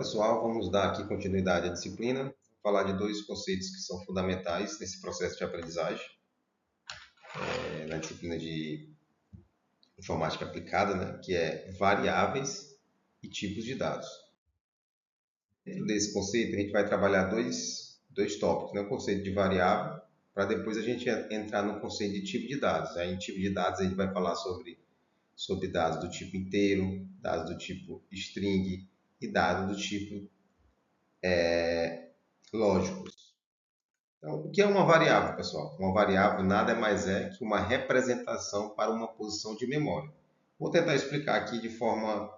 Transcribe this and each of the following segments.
pessoal, vamos dar aqui continuidade à disciplina. Vou falar de dois conceitos que são fundamentais nesse processo de aprendizagem, na disciplina de informática aplicada, né, que é variáveis e tipos de dados. Dentro desse conceito, a gente vai trabalhar dois tópicos, né, o conceito de variável, para depois a gente entrar no conceito de tipo de dados. Aí, em tipo de dados, a gente vai falar sobre dados do tipo inteiro, dados do tipo string e dados do tipo lógicos. Então, o que é uma variável, pessoal? Uma variável nada mais é que uma representação para uma posição de memória. Vou tentar explicar aqui de forma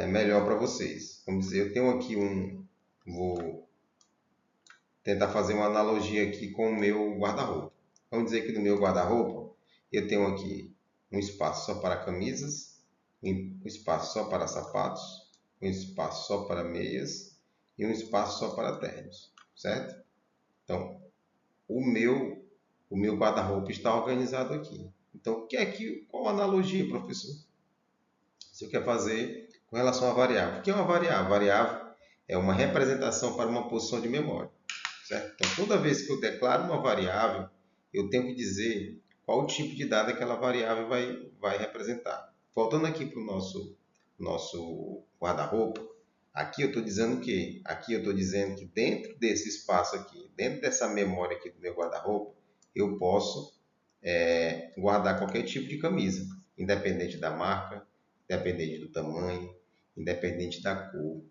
melhor para vocês. Vamos dizer, eu tenho aqui vou tentar fazer uma analogia aqui com o meu guarda-roupa. Vamos dizer que no meu guarda-roupa eu tenho aqui um espaço só para camisas, um espaço só para sapatos, um espaço só para meias e um espaço só para ternos, certo? Então, o meu guarda-roupa está organizado aqui. Então, qual a analogia, professor? Você quer fazer com relação à variável? O que é uma variável? Variável é uma representação para uma posição de memória, certo? Então, toda vez que eu declaro uma variável, eu tenho que dizer qual tipo de dado aquela variável vai representar. Voltando aqui para o nosso guarda-roupa, aqui eu estou dizendo o quê? Aqui eu estou dizendo que dentro desse espaço aqui, dentro dessa memória aqui do meu guarda-roupa, eu posso guardar qualquer tipo de camisa, independente da marca, independente do tamanho, independente da cor,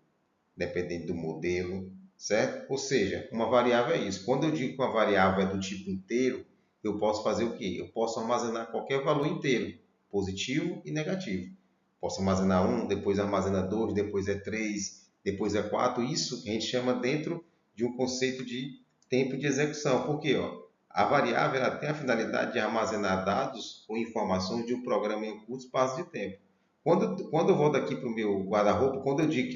independente do modelo, certo? Ou seja, uma variável é isso. Quando eu digo que uma variável é do tipo inteiro, eu posso fazer o quê? Eu posso armazenar qualquer valor inteiro, positivo e negativo. Posso armazenar 1, depois armazena 2, depois é 3, depois é 4. Isso a gente chama dentro de um conceito de tempo de execução. Por quê? A variável ela tem a finalidade de armazenar dados ou informações de um programa em um curto espaço de tempo. Quando eu volto aqui para o meu guarda-roupa, quando eu digo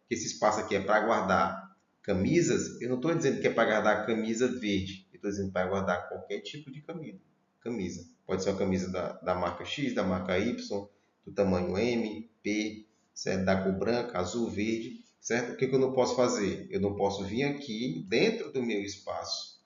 que esse espaço aqui é para guardar camisas, eu não estou dizendo que é para guardar camisa verde, eu estou dizendo para guardar qualquer tipo de camisa. Pode ser uma camisa da marca X, da marca Y, do tamanho M, P, certo? Da cor branca, azul, verde, certo? O que eu não posso fazer? Eu não posso vir aqui dentro do meu espaço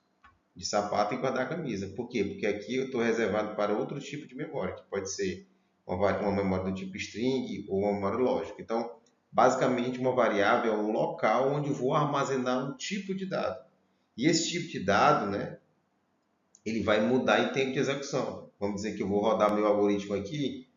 de sapato e guardar a camisa. Por quê? Porque aqui eu estou reservado para outro tipo de memória, que pode ser uma memória do tipo string ou uma memória lógica. Então, basicamente, uma variável é um local onde eu vou armazenar um tipo de dado. E esse tipo de dado, né, ele vai mudar em tempo de execução. Vamos dizer que eu vou rodar meu algoritmo aqui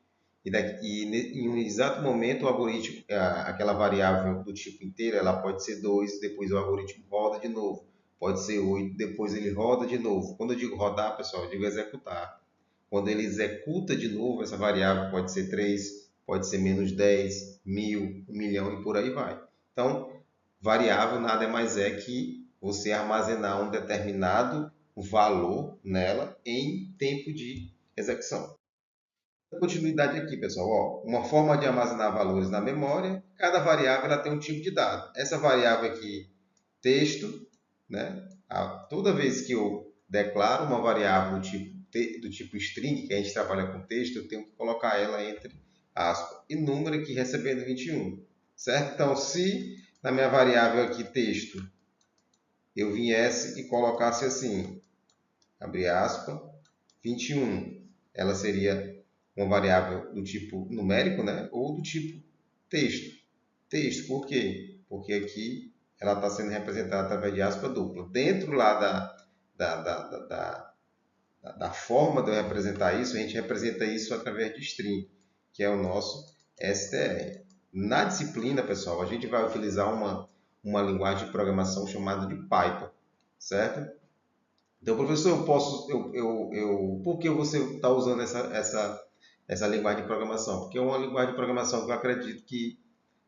em um exato momento o algoritmo, aquela variável do tipo inteiro, ela pode ser 2, depois o algoritmo roda de novo. Pode ser 8, depois ele roda de novo. Quando eu digo rodar, pessoal, eu digo executar. Quando ele executa de novo, essa variável pode ser 3, pode ser menos 10, 1000, 1 milhão e por aí vai. Então, variável nada mais é que você armazenar um determinado valor nela em tempo de execução. Continuidade aqui, pessoal. Ó, uma forma de armazenar valores na memória, cada variável ela tem um tipo de dado. Essa variável aqui, texto, né? Toda vez que eu declaro uma variável do tipo string, que a gente trabalha com texto, eu tenho que colocar ela entre aspas. E número aqui recebendo 21. Certo? Então, se na minha variável aqui texto, eu viesse e colocasse assim, abre aspas, 21, ela seria uma variável do tipo numérico, né? Ou do tipo texto. Texto, por quê? Porque aqui ela está sendo representada através de aspa dupla. Dentro lá da forma de eu representar isso, a gente representa isso através de string, que é o nosso str. Na disciplina, pessoal, a gente vai utilizar uma linguagem de programação chamada de Python, certo? Então, professor, por que você está usando essa linguagem de programação? Porque é uma linguagem de programação que eu acredito que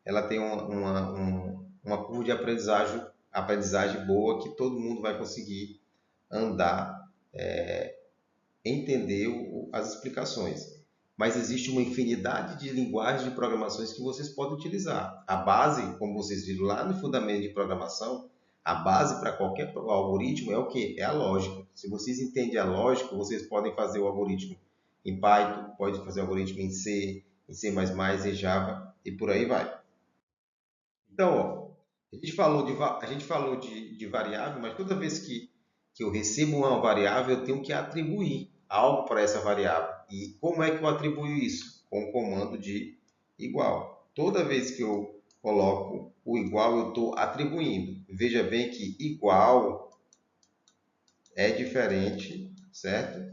ela tem uma curva de aprendizagem boa, que todo mundo vai conseguir andar, entender as explicações. Mas existe uma infinidade de linguagens de programações que vocês podem utilizar. A base, como vocês viram lá no fundamento de programação, a base para qualquer algoritmo é o quê? É a lógica. Se vocês entendem a lógica, vocês podem fazer o algoritmo em Python, podem fazer o algoritmo em C, em C++, em Java e por aí vai. Então, ó, a gente falou de variável, mas toda vez que eu recebo uma variável, eu tenho que atribuir algo para essa variável. E como é que eu atribuo isso? Com o comando de igual. Toda vez que eu coloco o igual, eu estou atribuindo. Veja bem que igual é diferente, certo?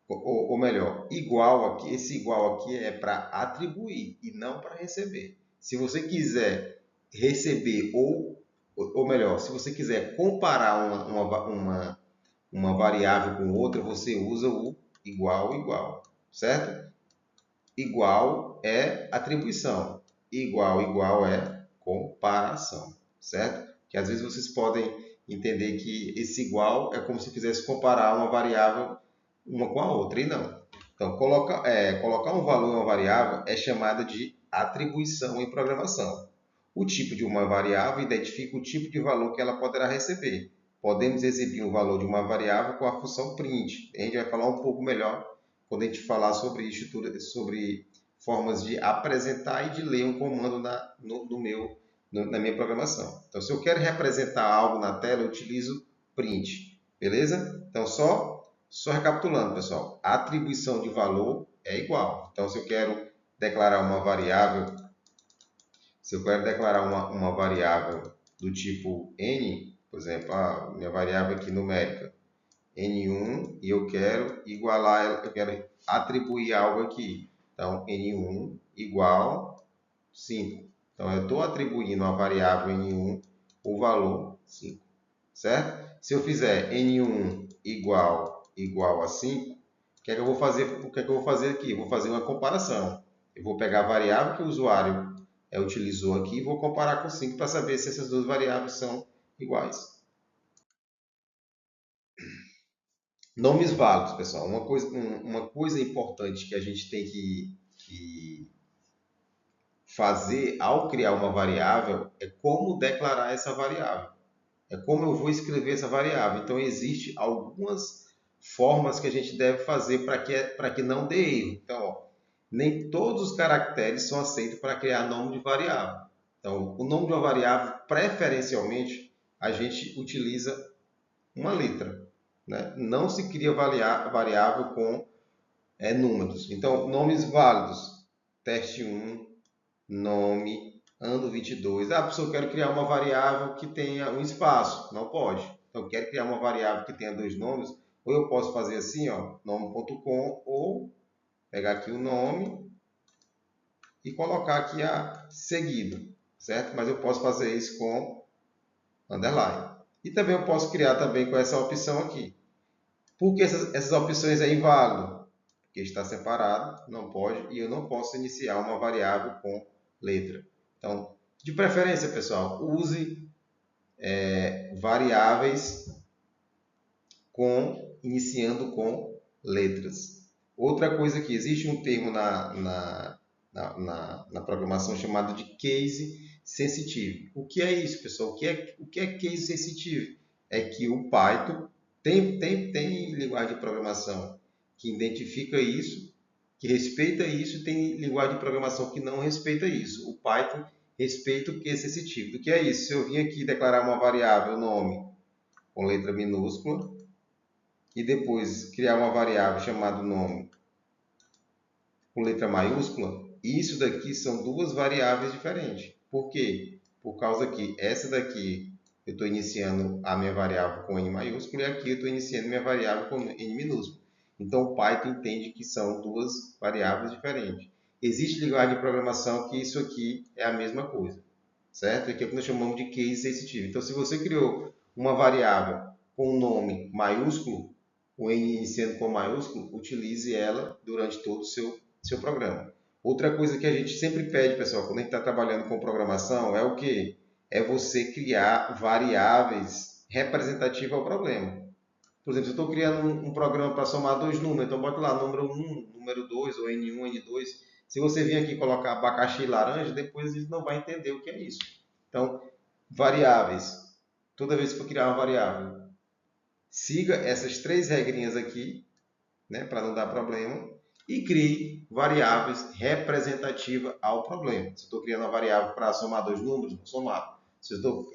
Ou melhor, igual aqui, esse igual aqui é para atribuir e não para receber. Se você quiser receber ou melhor, se você quiser comparar uma variável com outra, você usa o igual, certo? Igual é atribuição, igual é comparação, certo? Que às vezes vocês podem entender que esse igual é como se quisesse comparar uma variável uma com a outra, e não. Então, colocar um valor em uma variável é chamada de atribuição em programação. O tipo de uma variável identifica o tipo de valor que ela poderá receber. Podemos exibir o valor de uma variável com a função print. A gente vai falar um pouco melhor quando a gente falar sobre estrutura, sobre formas de apresentar e de ler um comando na minha programação. Então, se eu quero representar algo na tela, eu utilizo print, beleza? Então, só recapitulando, pessoal, a atribuição de valor é igual. Então, se eu quero declarar uma variável, uma variável do tipo n, por exemplo, a minha variável aqui numérica, N1, e eu quero igualar ela, eu quero atribuir algo aqui. Então, N1 igual 5. Então, eu estou atribuindo a variável N1 o valor 5, certo? Se eu fizer N1 igual a 5, o que é que eu vou fazer? O que é que eu vou fazer aqui? Eu vou fazer uma comparação. Eu vou pegar a variável que o usuário utilizou aqui e vou comparar com 5 para saber se essas duas variáveis são iguais. Nomes válidos, pessoal. Uma coisa importante que a gente tem que fazer ao criar uma variável é como declarar essa variável. É como eu vou escrever essa variável. Então, existem algumas formas que a gente deve fazer para que não dê erro. Então, ó, nem todos os caracteres são aceitos para criar nome de variável. Então, o nome de uma variável, preferencialmente, a gente utiliza uma letra. Né? Não se cria variável com números. Então, nomes válidos. Teste 1, nome, ano 22. Ah, professor, eu quero criar uma variável que tenha um espaço. Não pode. Então, eu quero criar uma variável que tenha dois nomes. Ou eu posso fazer assim, ó, nome.com, ou pegar aqui o nome e colocar aqui a seguido, certo? Mas eu posso fazer isso com underline. E também eu posso criar também com essa opção aqui. Por que essas opções é inválido? Porque está separado, não pode, e eu não posso iniciar uma variável com letra. Então, de preferência, pessoal, use variáveis iniciando com letras. Outra coisa que existe um termo na programação chamado de case sensitive. O que é isso, pessoal? O que é case sensitive? É que o Python tem linguagem de programação que identifica isso, que respeita isso, e tem linguagem de programação que não respeita isso. O Python respeita o case sensitivo. O que é isso? Se eu vim aqui declarar uma variável nome com letra minúscula e depois criar uma variável chamada nome com letra maiúscula, isso daqui são duas variáveis diferentes. Por quê? Por causa que essa daqui eu estou iniciando a minha variável com N maiúsculo e aqui eu estou iniciando minha variável com N minúsculo. Então o Python entende que são duas variáveis diferentes. Existe linguagem de programação que isso aqui é a mesma coisa, certo? Aqui é o que nós chamamos de case sensitive. Então se você criou uma variável com um nome maiúsculo, o N iniciando com maiúsculo, utilize ela durante todo o seu programa. Outra coisa que a gente sempre pede, pessoal, quando a gente está trabalhando com programação, é o que? É você criar variáveis representativas ao problema. Por exemplo, se eu estou criando um programa para somar dois números, então bota lá número 1, número 2, ou N1, N2. Se você vir aqui colocar abacaxi e laranja, depois ele não vai entender o que é isso. Então, variáveis. Toda vez que for criar uma variável, siga essas três regrinhas aqui, né, para não dar problema. e crie variáveis representativas ao problema. Se eu estou criando uma variável para somar dois números, vou somar. Se eu estou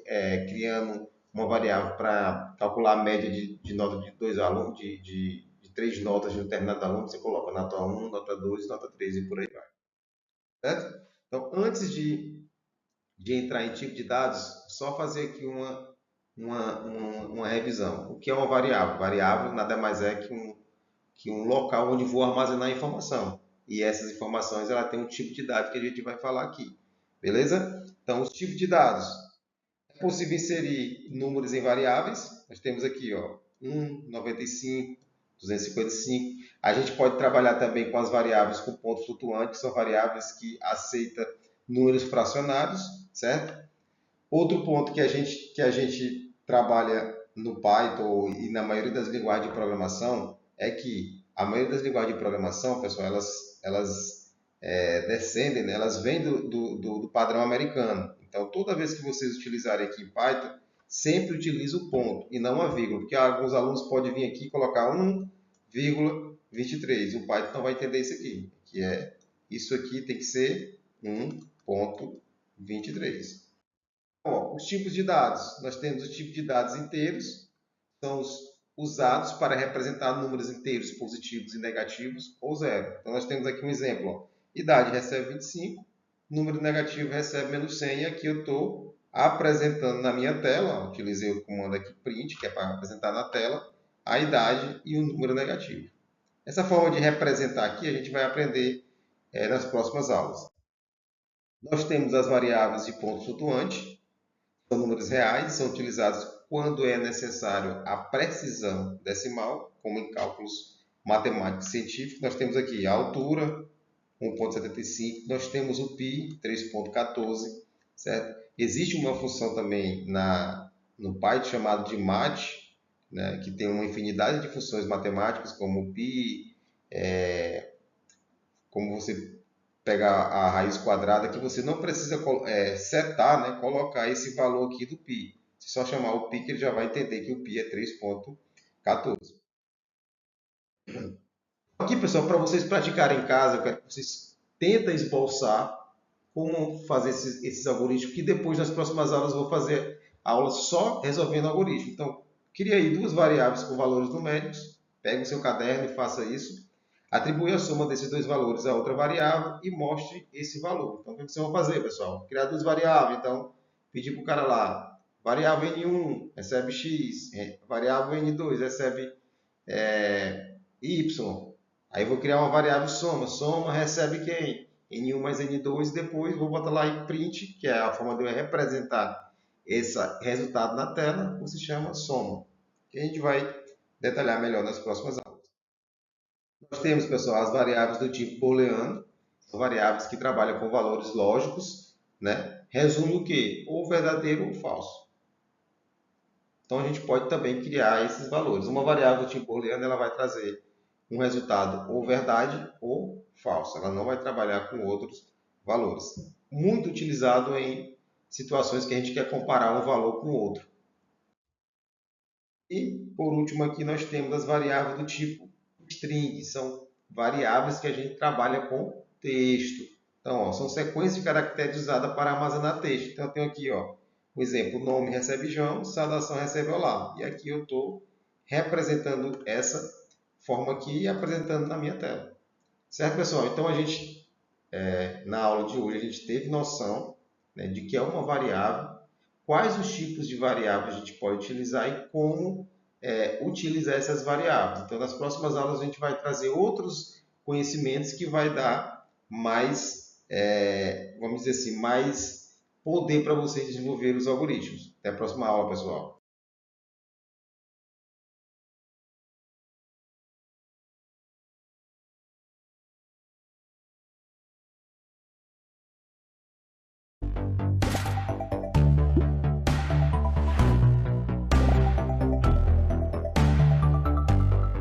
criando uma variável para calcular a média de nota de dois alunos, de três notas de um determinado aluno, você coloca nota 1, nota 2, nota 3 e por aí vai. Certo? Então, antes de entrar em tipo de dados, só fazer aqui uma revisão. O que é uma variável? Variável nada mais é que um local onde vou armazenar informação. E essas informações ela tem um tipo de dado que a gente vai falar aqui. Beleza? Então, os tipos de dados. É possível inserir números em variáveis. Nós temos aqui, ó, 1, 95, 255. A gente pode trabalhar também com as variáveis com ponto flutuante, que são variáveis que aceitam números fracionários, certo? Outro ponto que a gente trabalha no Python e na maioria das linguagens de programação é que a maioria das linguagens de programação, pessoal, elas descendem, né? Elas vêm do padrão americano. Então, toda vez que vocês utilizarem aqui em Python, sempre utilize o ponto e não a vírgula, porque alguns alunos podem vir aqui e colocar 1,23. O Python não vai entender isso aqui, que é isso aqui tem que ser 1,23. Ó, os tipos de dados. Nós temos o tipo de dados inteiros, são os usados para representar números inteiros positivos e negativos ou zero. Então, nós temos aqui um exemplo. Ó. Idade recebe 25, número negativo recebe menos 100, e aqui eu estou apresentando na minha tela, ó, utilizei o comando aqui print, que é para apresentar na tela, a idade e o número negativo. Essa forma de representar aqui a gente vai aprender nas próximas aulas. Nós temos as variáveis de ponto flutuante, são números reais, são utilizados quando é necessário a precisão decimal, como em cálculos matemáticos e científicos. Nós temos aqui a altura, 1,75, nós temos o π, 3,14, certo? Existe uma função também no Python chamada de mat, né, que tem uma infinidade de funções matemáticas, como o π, como você pegar a raiz quadrada, que você não precisa setar, né, colocar esse valor aqui do π. Se só chamar o π, que ele já vai entender que o π é 3,14. Aqui, pessoal, para vocês praticarem em casa, eu quero que vocês tentem esboçar como fazer esses algoritmos, que depois, nas próximas aulas, eu vou fazer aulas só resolvendo algoritmo. Então, cria aí duas variáveis com valores numéricos, pegue o seu caderno e faça isso. Atribui a soma desses dois valores a outra variável e mostre esse valor. Então, o que vocês vão fazer, pessoal? Criar duas variáveis. Então, pedir para o cara lá, variável N1 recebe X, variável N2 recebe Y. Aí eu vou criar uma variável soma. Soma recebe quem? N1 mais N2. Depois vou botar lá em print, que é a forma de eu representar esse resultado na tela, que se chama soma. Que a gente vai detalhar melhor nas próximas aulas. Nós temos, pessoal, as variáveis do tipo booleano, são variáveis que trabalham com valores lógicos, né? Resume o quê? Ou verdadeiro ou falso. Então, a gente pode também criar esses valores. Uma variável do tipo booleano, ela vai trazer um resultado ou verdade ou falso. Ela não vai trabalhar com outros valores. Muito utilizado em situações que a gente quer comparar um valor com outro. E, por último, aqui nós temos as variáveis do tipo string, são variáveis que a gente trabalha com texto. Então, ó, são sequências de caracteres usadas para armazenar texto. Então, eu tenho aqui, ó, um exemplo, nome recebe João, saudação recebe olá. E aqui eu estou representando essa forma aqui e apresentando na minha tela. Certo, pessoal? Então, a gente, na aula de hoje, a gente teve noção, né, de que é uma variável, quais os tipos de variáveis a gente pode utilizar e como utilizar essas variáveis. Então, nas próximas aulas, a gente vai trazer outros conhecimentos que vai dar mais, vamos dizer assim, mais poder para vocês desenvolver os algoritmos. Até a próxima aula, pessoal.